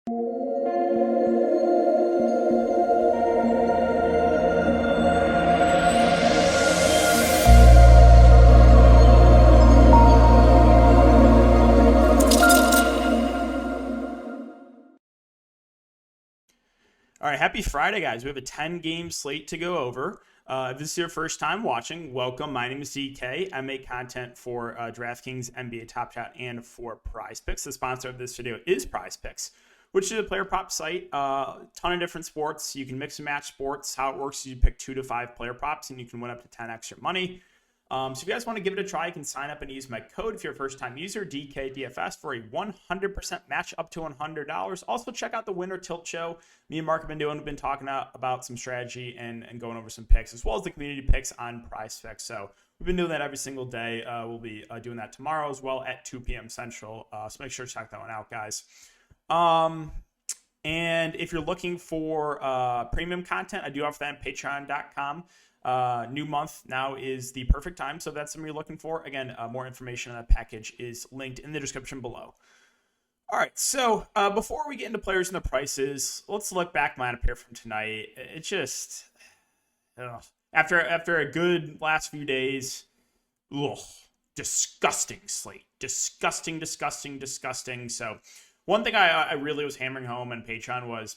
All right, happy Friday, guys. We have a 10-game slate to go over. If this is your first time watching, welcome. My name is DK. I make content for Draftkings, NBA Top Shot, and for Prize Picks. The sponsor of this video is Prize Picks, which is a player prop site. Ton of different sports. You can mix and match sports. How it works is you pick 2 to 5 player props, and you can win up to 10 extra money. So if you guys want to give it a try, you can sign up and use my code if you're a first-time user, DKDFS, for a 100% match up to $100. Also, check out the Winner Tilt Show. Me and Mark have been talking about some strategy and going over some picks, as well as the community picks on Prize Picks. So we've been doing that every single day. We'll be doing that tomorrow as well at 2 p.m. Central. So make sure to check that one out, guys. And if you're looking for premium content, I do offer that on patreon.com. New month now is the perfect time. So if that's something you're looking for, again, more information on that package is linked in the description below. All right, so before we get into players and the prices, let's look back lineup here from tonight. It just, after a good last few days, disgusting slate. Disgusting. So one thing I really was hammering home on Patreon was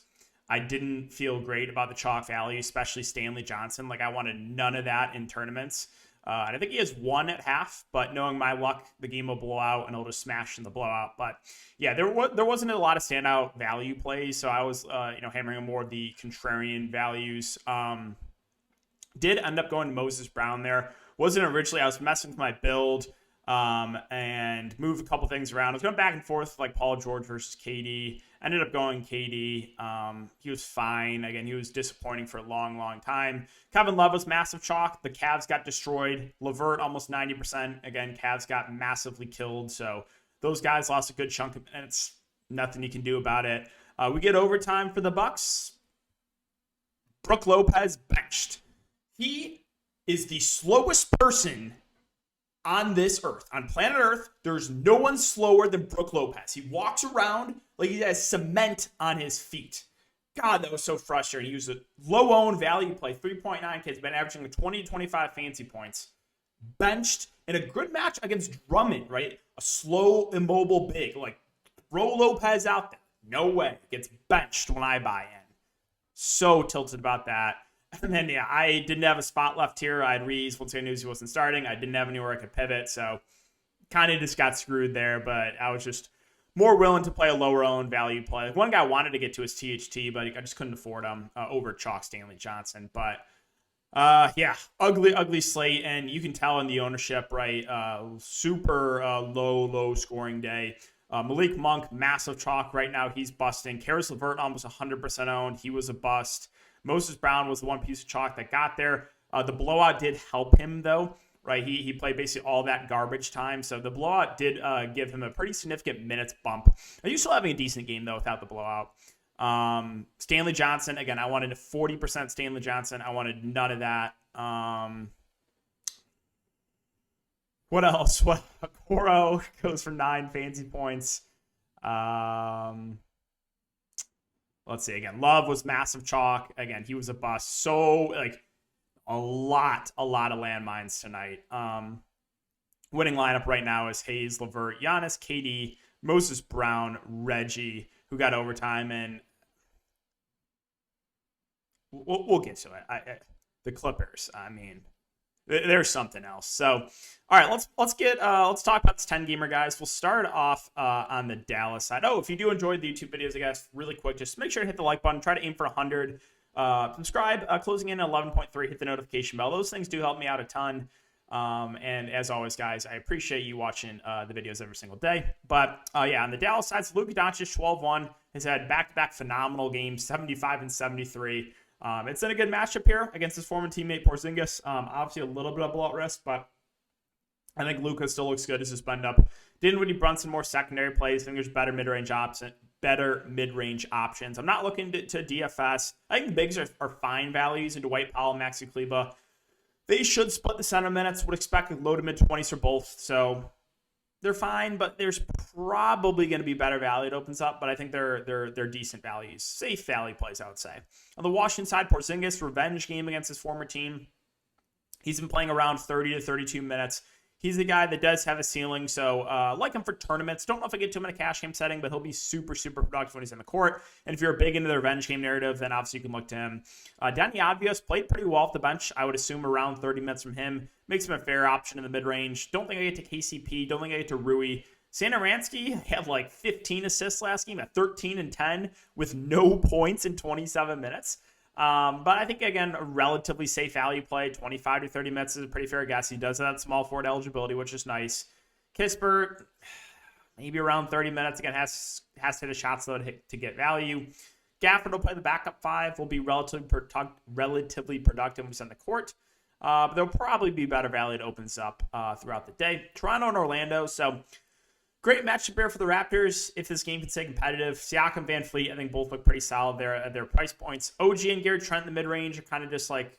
I didn't feel great about the chalk value, especially Stanley Johnson. Like, I wanted none of that in tournaments. And I think he has 1 at half, but knowing my luck, the game will blow out and it'll just smash in the blowout. But yeah, there wasn't a lot of standout value plays, so I was hammering more of the contrarian values. Did end up going Moses Brown there. Wasn't originally. I was messing with my build and moved a couple things around. I was going back and forth like Paul George versus KD. Ended up going KD. He was fine. Again, he was disappointing for a long time. Kevin Love was massive chalk. The Cavs got destroyed. LeVert almost 90%. Again, Cavs got massively killed. So those guys lost a good chunk of minutes. Nothing you can do about it. We get overtime for the Bucks. Brook Lopez benched. He is the slowest person on this earth. On planet Earth, there's no one slower than Brook Lopez. He walks around like he has cement on his feet. God, that was so frustrating. He was a low-owned value play, 3.9 kids, been averaging 20 to 25 fancy points. Benched in a good match against Drummond, right? A slow, immobile big. Like, throw Lopez out there. No way. Gets benched when I buy in. So tilted about that. And then, yeah, I didn't have a spot left here. I had Reeves once I knew he wasn't starting. I didn't have anywhere I could pivot, so kind of just got screwed there. But I was just more willing to play a lower-owned value play. One guy wanted to get to his THT, but I just couldn't afford him over chalk Stanley Johnson. But, yeah, ugly slate. And you can tell in the ownership, right, super low scoring day. Malik Monk, massive chalk right now. He's busting. Karis LeVert, almost 100% owned. He was a bust. Moses Brown was the one piece of chalk that got there. The blowout did help him, though, right? He played basically all that garbage time. So the blowout did give him a pretty significant minutes bump. Are you still having a decent game, though, without the blowout? Stanley Johnson, again, I wanted a 40% Stanley Johnson. I wanted none of that. What else? Coro goes for 9 fancy points. Let's see. Again, Love was massive chalk. Again, he was a bust. So, like, a lot of landmines tonight. Winning lineup right now is Hayes, LeVert, Giannis, KD, Moses Brown, Reggie, who got overtime, and we'll get to it. The Clippers, I mean, there's something else. So, all right, let's talk about this 10-gamer, guys. We'll start off on the Dallas side. Oh, if you do enjoy the YouTube videos, I guess, really quick, just make sure to hit the like button. Try to aim for 100. Subscribe, closing in at 11.3. Hit the notification bell. Those things do help me out a ton. And as always, guys, I appreciate you watching the videos every single day. But yeah, on the Dallas side, Luka Doncic 12-1 has had back-to-back phenomenal games, 75 and 73. It's in a good matchup here against his former teammate Porzingis. Obviously a little bit of blowout risk, but I think Luka still looks good as his spend up. Dinwiddie, Brunson, more secondary plays. I think there's better mid-range options. I'm not looking to DFS. I think the bigs are fine values into Dwight Powell, Maxi Kleber. They should split the center minutes. Would expect low to mid 20s for both. So they're fine, but there's probably going to be better value. It opens up, but I think they're decent values, safe value plays, I would say. On the Washington side, Porzingis, revenge game against his former team. He's been playing around 30 to 32 minutes. He's the guy that does have a ceiling, so like him for tournaments. Don't know if I get to him in a cash game setting, but he'll be super, super productive when he's in the court. And if you're big into the revenge game narrative, then obviously you can look to him. Danny Advios played pretty well off the bench. I would assume around 30 minutes from him. Makes him a fair option in the mid-range. Don't think I get to KCP. Don't think I get to Rui. Satoransky had like 15 assists last game at 13 and 10 with no points in 27 minutes. But I think, again, a relatively safe value play. 25 to 30 minutes is a pretty fair guess. He does have that small forward eligibility, which is nice. Kispert, maybe around 30 minutes. Again, has to hit a shot slow to get value. Gafford will play the backup 5. Will be relatively productive when he's on the court. But there'll probably be better value that opens up throughout the day. Toronto and Orlando. So great matchup there for the Raptors if this game can stay competitive. Siakam, Van Fleet, I think both look pretty solid there at their price points. OG and Gary Trent in the mid-range are kind of just like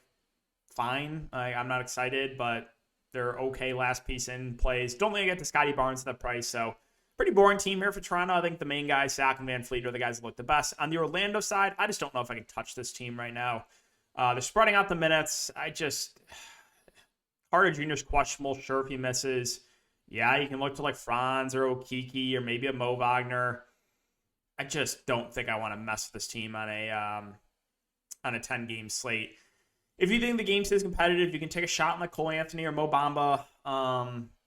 fine. I'm not excited, but they're okay last piece in plays. Don't think I get to Scotty Barnes at that price, so pretty boring team here for Toronto. I think the main guys, Siakam and Van Fleet, are the guys that look the best. On the Orlando side, I just don't know if I can touch this team right now. They're spreading out the minutes. Carter Jr.'s questionable. Sure, if he misses. Yeah, you can look to like Franz or Okiki or maybe a Mo Wagner. I just don't think I want to mess with this team on a 10-game slate. If you think the game stays competitive, you can take a shot on like Cole Anthony or Mo Bamba.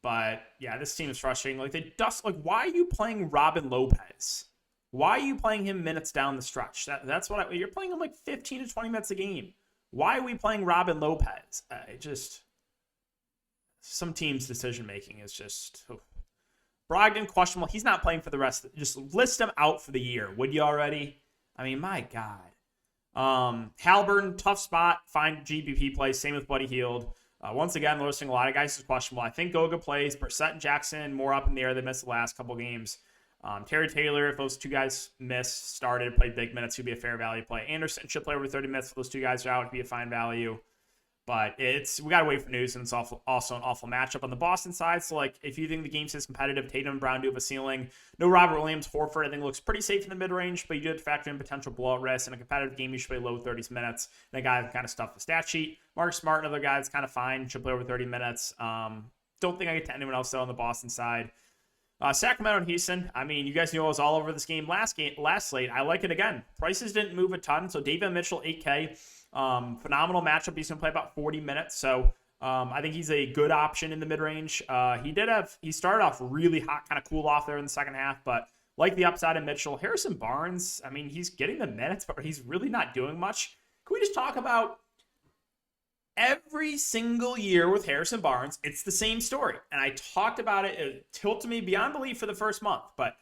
But yeah, this team is frustrating. Why are you playing Robin Lopez? Why are you playing him minutes down the stretch? You're playing him like 15 to 20 minutes a game. Why are we playing Robin Lopez? Some teams' decision-making is just... Brogdon, questionable. He's not playing for the rest. Just list him out for the year. Would you already? I mean, my God. Halliburton, tough spot. Fine GBP plays. Same with Buddy Hield. Once again, listing a lot of guys is questionable. I think Goga plays. Brissett and Jackson, more up in the air. They missed the last couple games. Terry Taylor, if those two guys started, played big minutes, he'd be a fair value play. Anderson should play over 30 minutes. If those two guys are out, it'd be a fine value. But we got to wait for news, and it's also an awful matchup on the Boston side. So, if you think the game stays competitive, Tatum and Brown do have a ceiling. No Robert Williams. Horford, I think, looks pretty safe in the mid-range, but you do have to factor in potential blowout risk. In a competitive game, you should play low 30s minutes. And a guy that kind of stuffed the stat sheet. Mark Smart, another guy that's kind of fine, should play over 30 minutes. Don't think I get to anyone else, though, on the Boston side. Sacramento and Houston. I mean, you guys knew I was all over this game last slate. I like it again. Prices didn't move a ton. So David Mitchell, 8K. Phenomenal matchup. He's going to play about 40 minutes. So I think he's a good option in the mid-range. He started off really hot, kind of cool off there in the second half, but like the upside of Mitchell. Harrison Barnes, I mean, he's getting the minutes, but he's really not doing much. Can we just talk about every single year with Harrison Barnes? It's the same story. And I talked about it. It tilted me beyond belief for the first month, but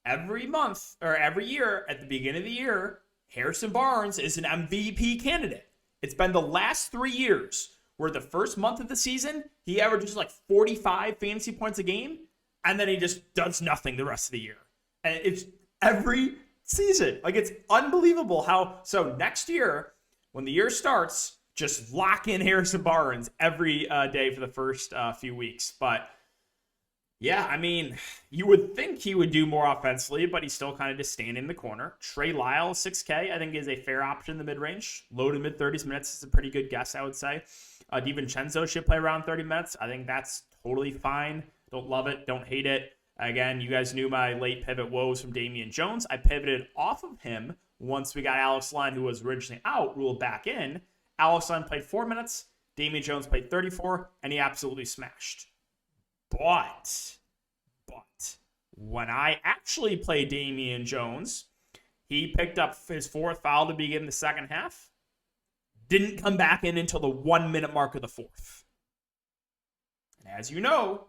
every month or every year at the beginning of the year, Harrison Barnes is an MVP candidate. It's been the last 3 years where the first month of the season, he averages like 45 fantasy points a game, and then he just does nothing the rest of the year. And it's every season. It's unbelievable how... So next year, when the year starts, just lock in Harrison Barnes every day for the first few weeks. But yeah, I mean, you would think he would do more offensively, but he's still kind of just standing in the corner. Trey Lyle, 6K, I think is a fair option in the mid-range. Low to mid-30s minutes is a pretty good guess, I would say. DiVincenzo should play around 30 minutes. I think that's totally fine. Don't love it. Don't hate it. Again, you guys knew my late pivot woes from Damian Jones. I pivoted off of him once we got Alex Len, who was originally out, ruled back in. Alex Len played 4 minutes. Damian Jones played 34, and he absolutely smashed. But when I actually played Damian Jones, he picked up his fourth foul to begin the second half. Didn't come back in until the 1 minute mark of the fourth. And as you know,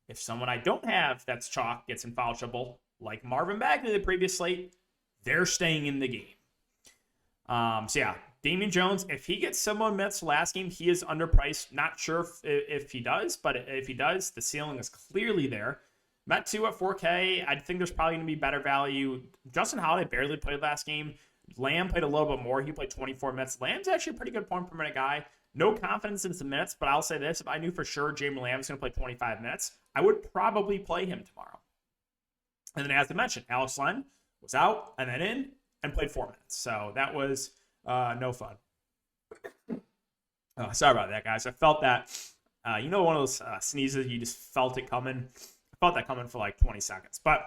if someone I don't have that's chalk gets in foul trouble, like Marvin Bagley the previous slate, they're staying in the game. So yeah, Damian Jones, if he gets similar minutes to last game, he is underpriced. Not sure if he does, but if he does, the ceiling is clearly there. Met 2 at 4K. I think there's probably going to be better value. Justin Holiday barely played last game. Lamb played a little bit more. He played 24 minutes. Lamb's actually a pretty good point per minute guy. No confidence in some minutes, but I'll say this. If I knew for sure Jalen Lamb was going to play 25 minutes, I would probably play him tomorrow. And then as I mentioned, Alex Len was out and then in and played 4 minutes. So that was no fun. Sorry about that, guys. I felt that, one of those sneezes, you just felt it coming. I felt that coming for like 20 seconds. But,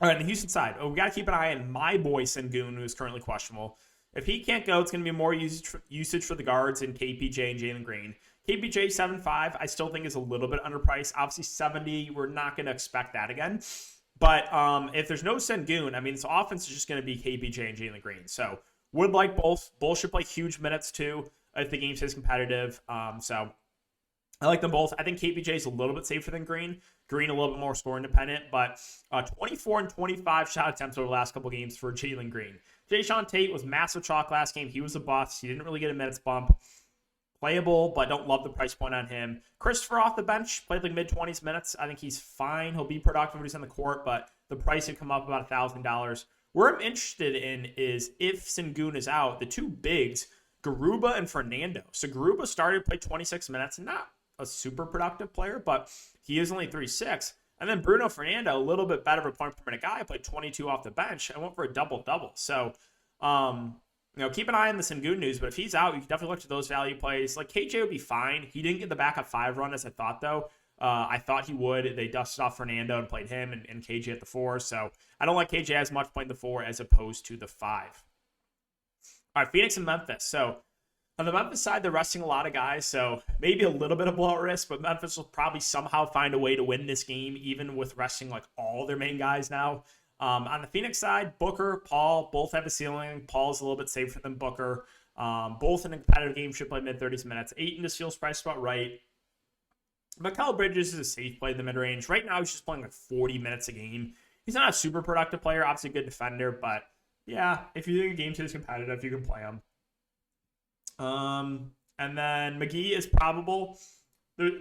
all right, on the Houston side, we got to keep an eye on my boy Sengun, who is currently questionable. If he can't go, it's going to be more usage for the guards in KPJ and Jalen Green. KPJ 7.5, I still think is a little bit underpriced. Obviously, 70, we're not going to expect that again. But if there's no Sengun, I mean, this offense is just going to be KPJ and Jalen Green. So would like both. Both should play huge minutes too if the game stays competitive. So I like them both. I think KPJ is a little bit safer than Green. Green a little bit more score independent, but 24 and 25 shot attempts over the last couple games for Jalen Green. Jayshawn Tate was massive chalk last game. He was a bust. He didn't really get a minutes bump. Playable, but don't love the price point on him. Christopher off the bench, played like mid-20s minutes. I think he's fine. He'll be productive when he's on the court, but the price would come up about $1,000. Where I'm interested in is if Sengun is out, the two bigs, Garuba and Fernando. So Garuba started, played 26 minutes, not a super productive player, but he is only 3'6". And then Bruno Fernando, a little bit better of a point per minute guy, played 22 off the bench. I went for a double-double. So, keep an eye on the Sengun news, but if he's out, you can definitely look to those value plays. Like, KJ would be fine. He didn't get the backup 5 run as I thought, though. I thought he would. They dusted off Fernando and played him and KJ at the 4. So I don't like KJ as much playing the 4 as opposed to the 5. All right, Phoenix and Memphis. So on the Memphis side, they're resting a lot of guys, so maybe a little bit of blowout risk, but Memphis will probably somehow find a way to win this game, even with resting like all their main guys now. On the Phoenix side, Booker, Paul, both have a ceiling. Paul's a little bit safer than Booker. Both in a competitive game should play mid-30s minutes. Ayton just feels priced about right. Mikal Bridges is a safe play in the mid-range. Right now, he's just playing like 40 minutes a game. He's not a super productive player, obviously a good defender, but yeah, if you think a game is competitive, you can play him. And then McGee is probable.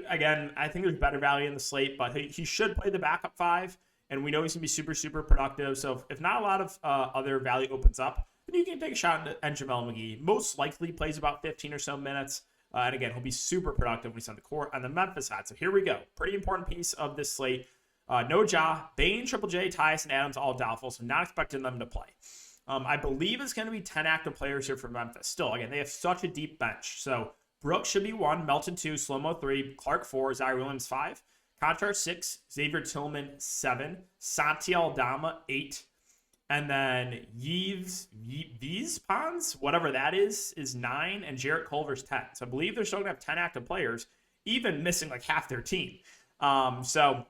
Again, I think there's better value in the slate, but he should play the backup 5, and we know he's going to be super, super productive. So if not a lot of other value opens up, then you can take a shot at JaVale McGee. Most likely plays about 15 or so minutes. And again, he'll be super productive when he's on the court on the Memphis side. So here we go. Pretty important piece of this slate. No Ja, Bane, Triple J, Tyus, and Adams all doubtful, so not expecting them to play. I believe it's going to be 10 active players here for Memphis. Still, again, they have such a deep bench. So Brooks should be 1, Melton 2, Slow-Mo 3, Clark 4, Zaire Williams 5, Conchar 6, Xavier Tillman 7, Santi Aldama 8, and then Yves Pons, whatever that is 9, and Jarrett Culver's 10. So I believe they're still going to have 10 active players, even missing like half their team. So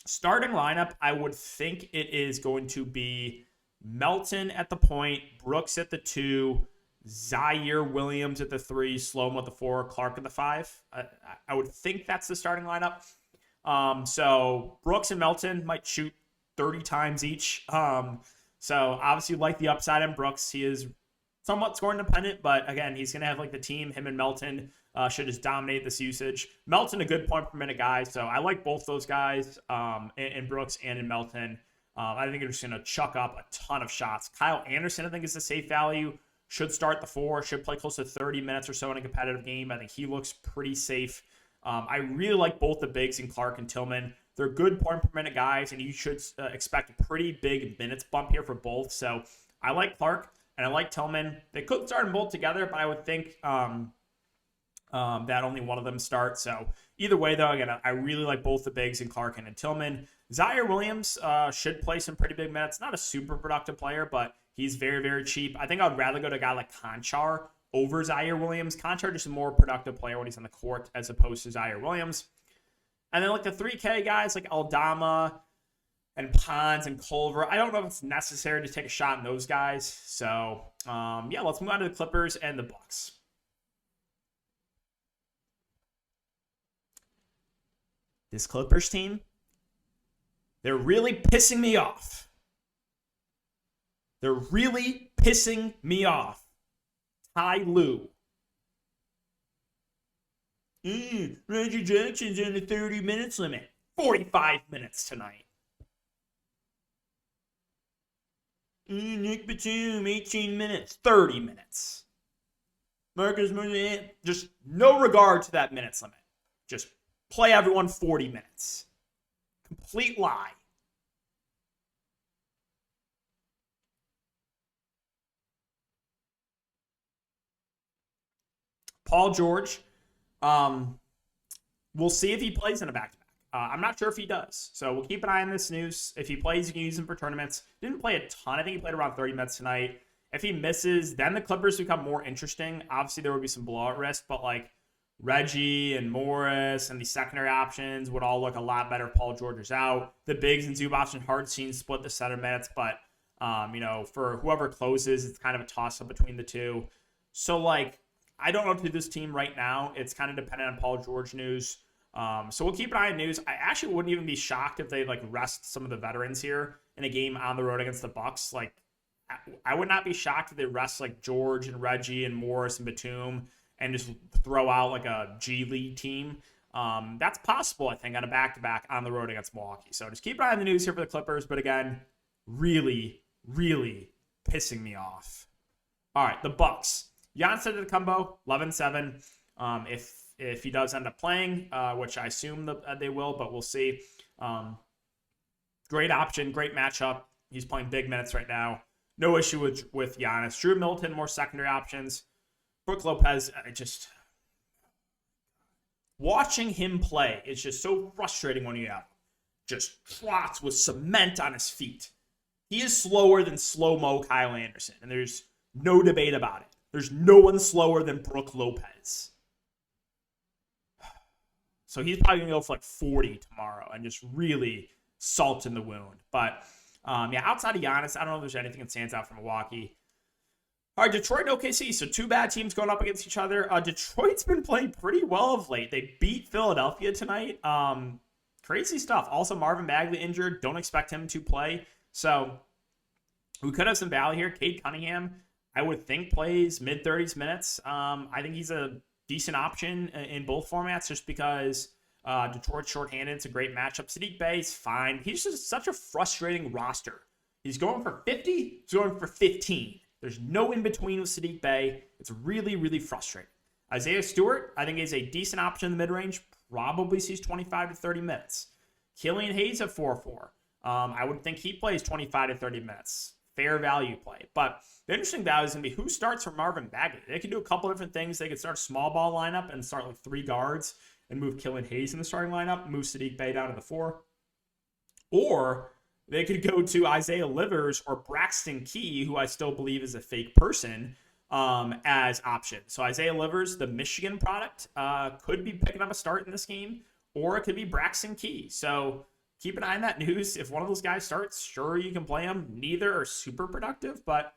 starting lineup, I would think it is going to be Melton at the point, Brooks at the 2, Zaire Williams at the 3, Sloan at the 4, Clark at the 5. I would think that's the starting lineup. So Brooks and Melton might shoot 30 times each. So obviously like the upside on Brooks. He is somewhat score independent, but again, he's going to have like the team, him and Melton should just dominate this usage. Melton, a good point per minute guy. So I like both those guys in Brooks and in Melton. I think they're just going to chuck up a ton of shots. Kyle Anderson, I think, is a safe value. Should start the 4. Should play close to 30 minutes or so in a competitive game. I think he looks pretty safe. I really like both the bigs in Clark and Tillman. They're good point per minute guys, and you should expect a pretty big minutes bump here for both. So I like Clark, and I like Tillman. They could start them both together, but I would think that only one of them starts. So either way, though, again, I really like both the bigs in Clark and in Tillman. Zaire Williams should play some pretty big minutes. Not a super productive player, but he's very, very cheap. I think I would rather go to a guy like Conchar over Zaire Williams. Conchar just a more productive player when he's on the court as opposed to Zaire Williams. And then like the 3K guys like Aldama and Pons and Culver, I don't know if it's necessary to take a shot in those guys. So, let's move on to the Clippers and the Bucks. This Clippers team, they're really pissing me off. They're really pissing me off. Ty Lue. Reggie Jackson's on the 30 minutes limit. 45 minutes tonight. Nick Batum, 18 minutes. 30 minutes. Marcus, just no regard to that minutes limit. Just play everyone 40 minutes. Complete lie. Paul George, we'll see if he plays in a back-to-back. I'm not sure if he does. So we'll keep an eye on this news. If he plays, you can use him for tournaments. Didn't play a ton. I think he played around 30 minutes tonight. If he misses, then the Clippers become more interesting. Obviously, there would be some blowout risk, but like Reggie and Morris and the secondary options would all look a lot better if Paul George is out. The bigs and Zubac and Hartenstein split the center minutes, but for whoever closes, it's kind of a toss-up between the two. So like, I don't know what to do this team right now. It's kind of dependent on Paul George news. So we'll keep an eye on news. I actually wouldn't even be shocked if they like rest some of the veterans here in a game on the road against the Bucks. Like, I would not be shocked if they rest like George and Reggie and Morris and Batum and just throw out like a G League team. That's possible, I think, on a back-to-back on the road against Milwaukee. So just keep an eye on the news here for the Clippers. But again, really, really pissing me off. All right, the Bucks. Giannis Antetokounmpo, 11-7. If he does end up playing, which I assume they will, but we'll see. Great option, great matchup. He's playing big minutes right now. No issue with Giannis. Drew Milton, more secondary options. Brook Lopez, watching him play is just so frustrating when you have just trots with cement on his feet. He is slower than slow-mo Kyle Anderson, and there's no debate about it. There's no one slower than Brook Lopez. So he's probably going to go for like 40 tomorrow and just really salt in the wound. But outside of Giannis, I don't know if there's anything that stands out for Milwaukee. All right, Detroit and OKC. So two bad teams going up against each other. Detroit's been playing pretty well of late. They beat Philadelphia tonight. Crazy stuff. Also, Marvin Bagley injured. Don't expect him to play. So we could have some value here. Cade Cunningham, I would think, plays mid-30s minutes. I think he's a decent option in both formats just because Detroit's shorthanded. It's a great matchup. Sadiq Bey's fine. He's just such a frustrating roster. He's going for 50. He's going for 15. There's no in-between with Sadiq Bey. It's really, really frustrating. Isaiah Stewart, I think, is a decent option in the mid-range. Probably sees 25 to 30 minutes. Killian Hayes at 4-4. I would think he plays 25 to 30 minutes. Fair value play. But the interesting value is going to be who starts for Marvin Bagley. They could do a couple different things. They could start a small ball lineup and start like 3 guards and move Killian Hayes in the starting lineup, move Sadiq Bey down to the 4. Or they could go to Isaiah Livers or Braxton Key, who I still believe is a fake person, as options. So Isaiah Livers, the Michigan product, could be picking up a start in this game, or it could be Braxton Key. So keep an eye on that news. If one of those guys starts, sure, you can play them. Neither are super productive, but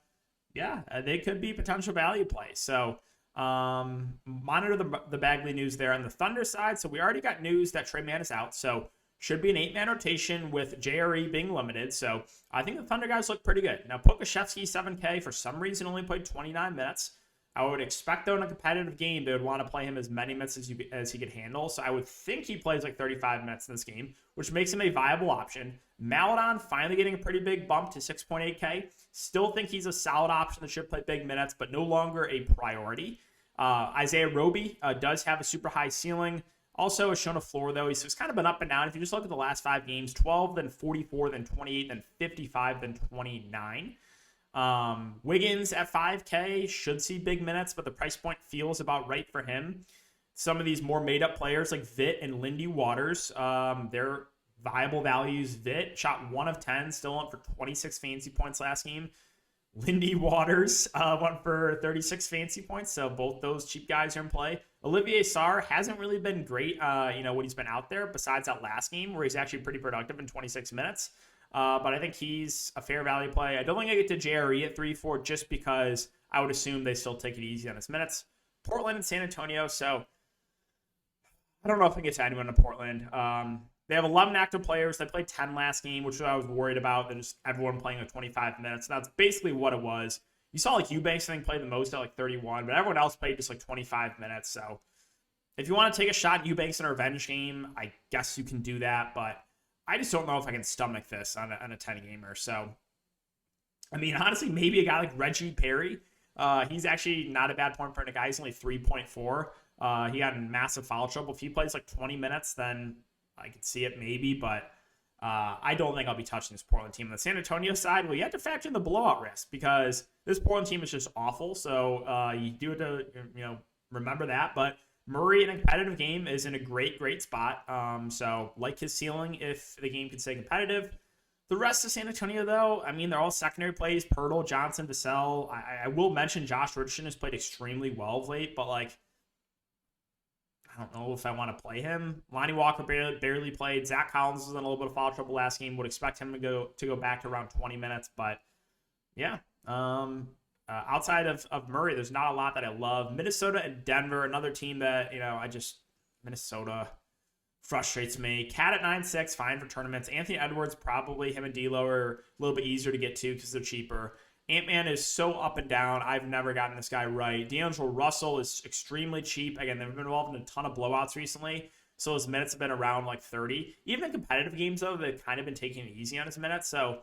yeah, they could be potential value plays. So monitor the Bagley news there on the Thunder side. So we already got news that Trey Mann is out. So should be an 8-man rotation with JRE being limited. So I think the Thunder guys look pretty good. Now, Pokashevsky, 7K, for some reason only played 29 minutes. I would expect, though, in a competitive game, they would want to play him as many minutes as he could handle. So I would think he plays like 35 minutes in this game, which makes him a viable option. Maladon finally getting a pretty big bump to 6.8K. Still think he's a solid option that should play big minutes, but no longer a priority. Isaiah Roby does have a super high ceiling. Also has shown a floor, though. He's kind of been up and down. If you just look at the last 5 games, 12, then 44, then 28, then 55, then 29. Wiggins at 5K should see big minutes, but the price point feels about right for him. Some of these more made-up players like Vit and Lindy Waters, they're viable values. Vit shot 1 of 10, still went for 26 fantasy points last game. Lindy Waters went for 36 fantasy points, so both those cheap guys are in play. Olivier Sarr hasn't really been great, when he's been out there, besides that last game where he's actually pretty productive in 26 minutes. But I think he's a fair value play. I don't think I get to JRE at 3-4 just because I would assume they still take it easy on his minutes. Portland and San Antonio, so I don't know if I get to anyone in Portland. They have 11 active players. They played 10 last game, which I was worried about. Then just everyone playing like 25 minutes. That's basically what it was. You saw like Eubanks, I think, play the most at like 31, but everyone else played just like 25 minutes. So if you want to take a shot at Eubanks in a revenge game, I guess you can do that. But I just don't know if I can stomach this on a 10-gamer. So, I mean, honestly, maybe a guy like Reggie Perry He's actually not a bad point per minute guy. He's only 3.4. He got in massive foul trouble. If he plays like 20 minutes, then I could see it maybe, but I don't think I'll be touching this Portland team. On the San Antonio side, well, you have to factor in the blowout risk because this Portland team is just awful. So you do have to, remember that. But Murray in a competitive game is in a great spot. So like his ceiling if the game can stay competitive. The rest of San Antonio, though, I mean, they're all secondary plays. Pirtle, Johnson, Vassell. I will mention Josh Richardson has played extremely well of late, but like, I don't know if I want to play him. Lonnie Walker barely played. Zach Collins was in a little bit of foul trouble last game. Would expect him to go back to around 20 minutes. But yeah, outside of Murray, there's not a lot that I love. Minnesota and Denver, another team that, Minnesota frustrates me. Cat at 9.6, fine for tournaments. Anthony Edwards, probably him and D'Lo are a little bit easier to get to because they're cheaper. Ant-Man is so up and down. I've never gotten this guy right. D'Angelo Russell is extremely cheap. Again, they've been involved in a ton of blowouts recently, so his minutes have been around like 30. Even in competitive games, though, they've kind of been taking it easy on his minutes. So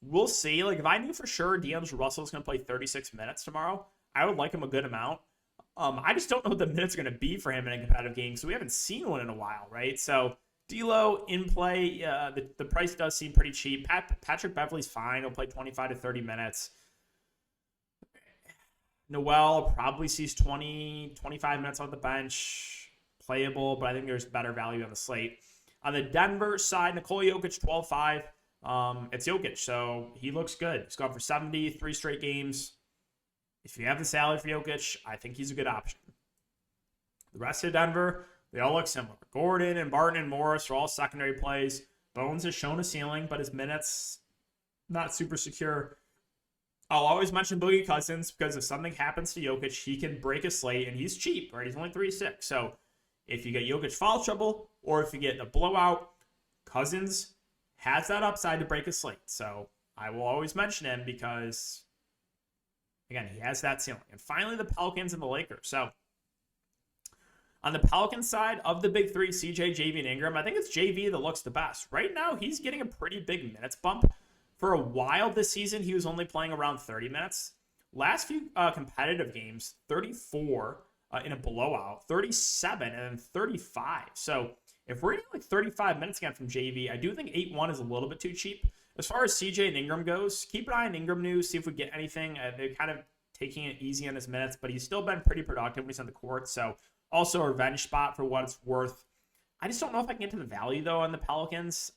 we'll see. Like, if I knew for sure D'Angelo Russell is going to play 36 minutes tomorrow, I would like him a good amount. I just don't know what the minutes are going to be for him in a competitive game, so we haven't seen one in a while, right? So D'Lo in play, the price does seem pretty cheap. Patrick Beverley's fine. He'll play 25 to 30 minutes. Noel probably sees 20, 25 minutes on the bench. Playable, but I think there's better value on the slate. On the Denver side, Nikola Jokic, 12-5. It's Jokic, so he looks good. He's gone for 70, 3 straight games. If you have the salary for Jokic, I think he's a good option. The rest of Denver, they all look similar. Gordon and Barton and Morris are all secondary plays. Bones has shown a ceiling, but his minutes, not super secure. I'll always mention Boogie Cousins because if something happens to Jokic, he can break a slate, and he's cheap, right? He's only 3.6. So if you get Jokic foul trouble or if you get a blowout, Cousins has that upside to break a slate. So I will always mention him because, again, he has that ceiling. And finally, the Pelicans and the Lakers. So on the Pelicans side of the big three, CJ, JV, and Ingram, I think it's JV that looks the best. Right now, he's getting a pretty big minutes bump. For a while this season, he was only playing around 30 minutes. Last few competitive games, 34 in a blowout, 37, and then 35. So if we're getting like 35 minutes again from JV, I do think 8-1 is a little bit too cheap. As far as CJ and Ingram goes, keep an eye on Ingram news, see if we get anything. They're kind of taking it easy on his minutes, but he's still been pretty productive when he's on the court. So also a revenge spot for what it's worth. I just don't know if I can get to the value, though, on the Pelicans.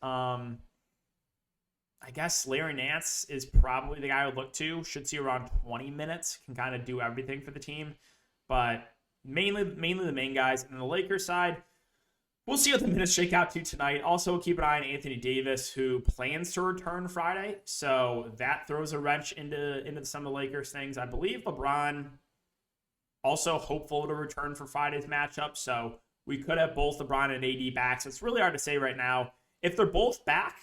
I guess Larry Nance is probably the guy I would look to. Should see around 20 minutes. Can kind of do everything for the team. But mainly the main guys. And the Lakers side, we'll see what the minutes shake out to tonight. Also, keep an eye on Anthony Davis, who plans to return Friday. So that throws a wrench into some of the Lakers things. I believe LeBron also hopeful to return for Friday's matchup. So we could have both LeBron and AD back. So it's really hard to say right now. If they're both back,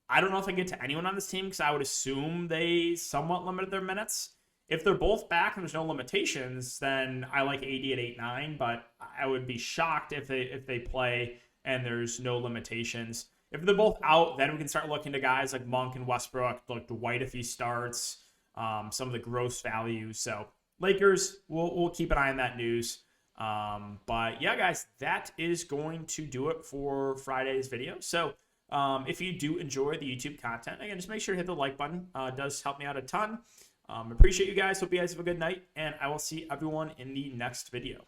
I don't know if I can get to anyone on this team because I would assume they somewhat limited their minutes. If they're both back and there's no limitations, then I like AD at 8-9, but I would be shocked if they play and there's no limitations. If they're both out, then we can start looking to guys like Monk and Westbrook, like Dwight if he starts, some of the gross values. So Lakers, we'll keep an eye on that news. But yeah, guys, that is going to do it for Friday's video. So if you do enjoy the YouTube content, again, just make sure to hit the like button. It does help me out a ton. Appreciate you guys. Hope you guys have a good night, and I will see everyone in the next video.